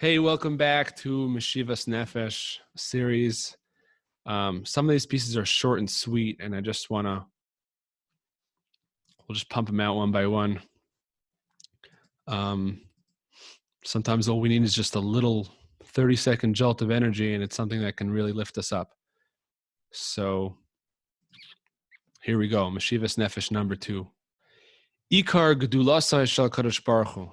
Hey, welcome back to Meshivas Nefesh series. Some of these pieces are short and sweet, and I just we'll just pump them out one by one. Sometimes all we need is just a little 30-second jolt of energy, and it's something that can really lift us up. So here we go, Meshivas Nefesh number 2. Ikar Gedulasai Shel Kadosh Baruch Hu.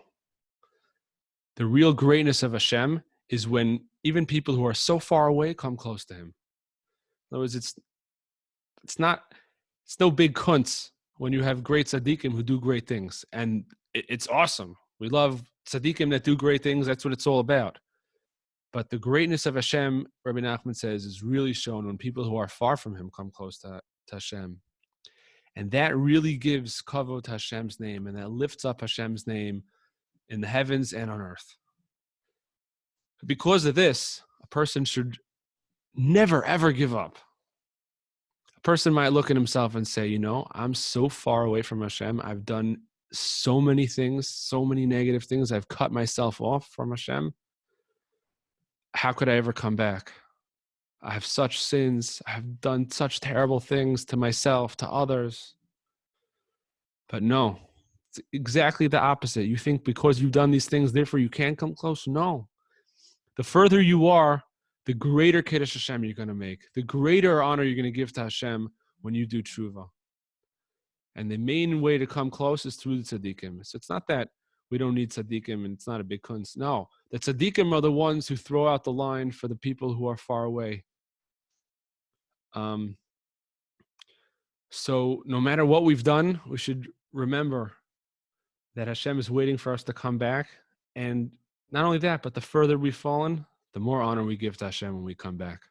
The real greatness of Hashem is when even people who are so far away come close to Him. In other words, it's no big kunz when you have great tzaddikim who do great things. And it's awesome. We love tzaddikim that do great things. That's what it's all about. But the greatness of Hashem, Rebbe Nachman says, is really shown when people who are far from Him come close to Hashem. And that really gives kavod to Hashem's name, and that lifts up Hashem's name in the heavens and on earth. Because of this, a person should never, ever give up. A person might look at himself and say, I'm so far away from Hashem. I've done so many things, so many negative things. I've cut myself off from Hashem. How could I ever come back? I have such sins. I've done such terrible things to myself, to others. But no, it's exactly the opposite. You think because you've done these things, therefore you can't come close? No. The further you are, the greater Kiddush Hashem you're going to make, the greater honor you're going to give to Hashem when you do tshuva. And the main way to come close is through the tzaddikim. So it's not that we don't need tzaddikim and it's not a big kunz. No, the tzaddikim are the ones who throw out the line for the people who are far away. So no matter what we've done, we should remember that Hashem is waiting for us to come back. And not only that, but the further we've fallen, the more honor we give to Hashem when we come back.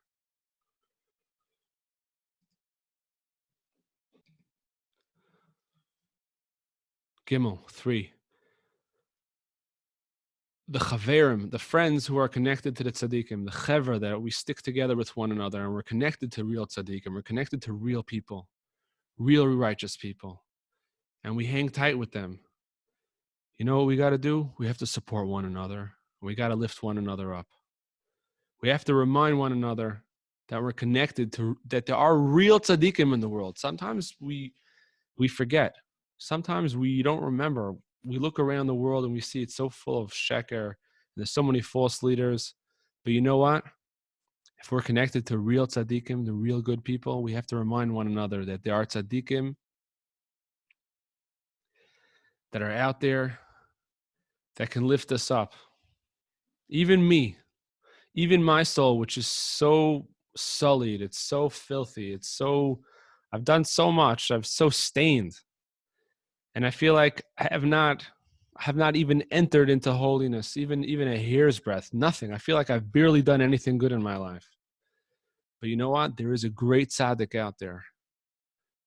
Gimel 3. The chaverim, the friends who are connected to the tzaddikim, the chever, that we stick together with one another, and we're connected to real tzaddikim, we're connected to real people, real righteous people, and we hang tight with them. You know what we got to do? We have to support one another. We got to lift one another up. We have to remind one another that we're connected to, that there are real tzaddikim in the world. Sometimes we forget. Sometimes we don't remember. We look around the world and we see it's so full of sheker. There's so many false leaders. But you know what? If we're connected to real tzaddikim, the real good people, we have to remind one another that there are tzaddikim that are out there that can lift us up. Even me, even my soul, which is so sullied, it's so filthy, I've done so much, I'm so stained. And I feel like I have not even entered into holiness, even a hair's breadth, nothing. I feel like I've barely done anything good in my life. But you know what? There is a great tzaddik out there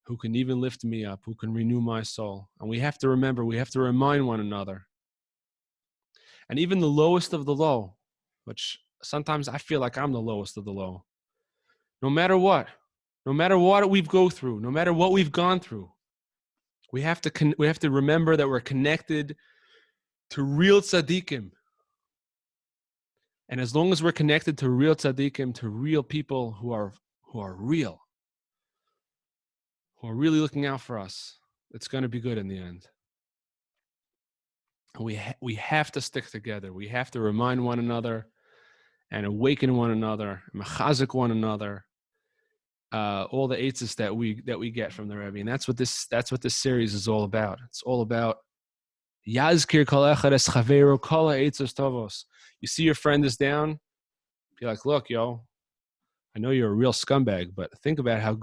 who can even lift me up, who can renew my soul. And we have to remember, we have to remind one another. And even the lowest of the low, which sometimes I feel like I'm the lowest of the low. No matter what we go through, no matter what we've gone through, we have to remember that we're connected to real tzaddikim. And as long as we're connected to real tzaddikim, to real people who are real, who are really looking out for us, it's going to be good in the end. We have to stick together. We have to remind one another and awaken one another, mechazik one another. All the eitzes that we get from the Rebbe, and that's what this series is all about. It's all about yazkir kol echad es chaveru kol ha'eitzos tovos. You see your friend is down, be like, look, yo, I know you're a real scumbag, but think about how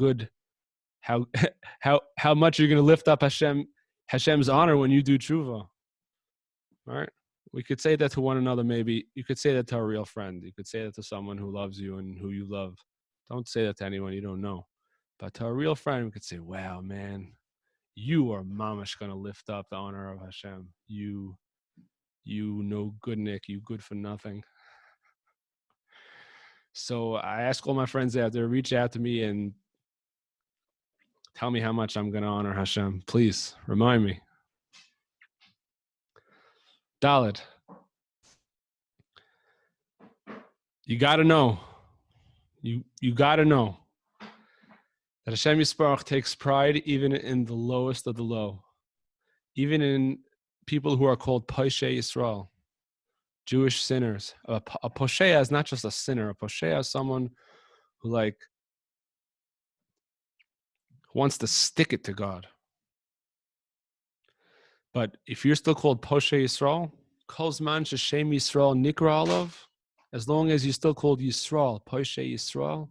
much you're going to lift up Hashem's honor when you do tshuva. All right, we could say that to one another. Maybe you could say that to a real friend. You could say that to someone who loves you and who you love. Don't say that to anyone you don't know. But to a real friend, we could say, wow, man, you are mamash going to lift up the honor of Hashem. You no good, Nick. You good for nothing. So I ask all my friends out there, reach out to me and tell me how much I'm going to honor Hashem. Please, remind me. Dalet. You got to know. You got to know that Hashem Yisparach takes pride even in the lowest of the low, even in people who are called Poshei Yisrael, Jewish sinners. A Poshea is not just a sinner. A Poshea is someone who wants to stick it to God. But if you're still called Poshei Yisrael, Kol Zman Sheshem Yisrael Nikra Alav, as long as you're still called Yisrael, Poshei Yisrael,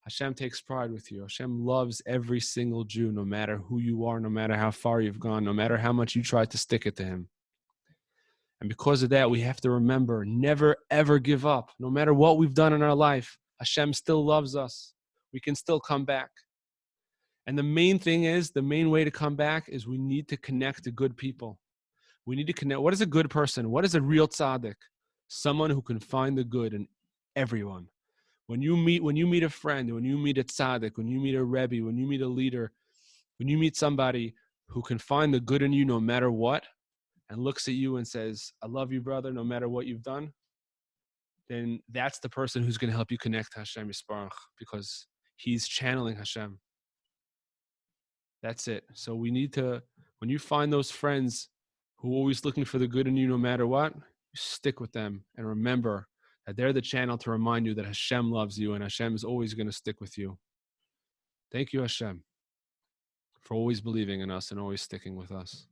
Hashem takes pride with you. Hashem loves every single Jew, no matter who you are, no matter how far you've gone, no matter how much you try to stick it to him. And because of that, we have to remember, never, ever give up. No matter what we've done in our life, Hashem still loves us. We can still come back. And the main thing is, the main way to come back is we need to connect to good people. We need to connect. What is a good person? What is a real tzaddik? Someone who can find the good in everyone. When you meet a friend, when you meet a tzaddik, when you meet a Rebbe, when you meet a leader, when you meet somebody who can find the good in you no matter what, and looks at you and says, I love you, brother, no matter what you've done, then that's the person who's going to help you connect to Hashem Yisparach, because he's channeling Hashem. That's it. So we need to, when you find those friends who are always looking for the good in you no matter what, you stick with them and remember that they're the channel to remind you that Hashem loves you and Hashem is always going to stick with you. Thank you, Hashem, for always believing in us and always sticking with us.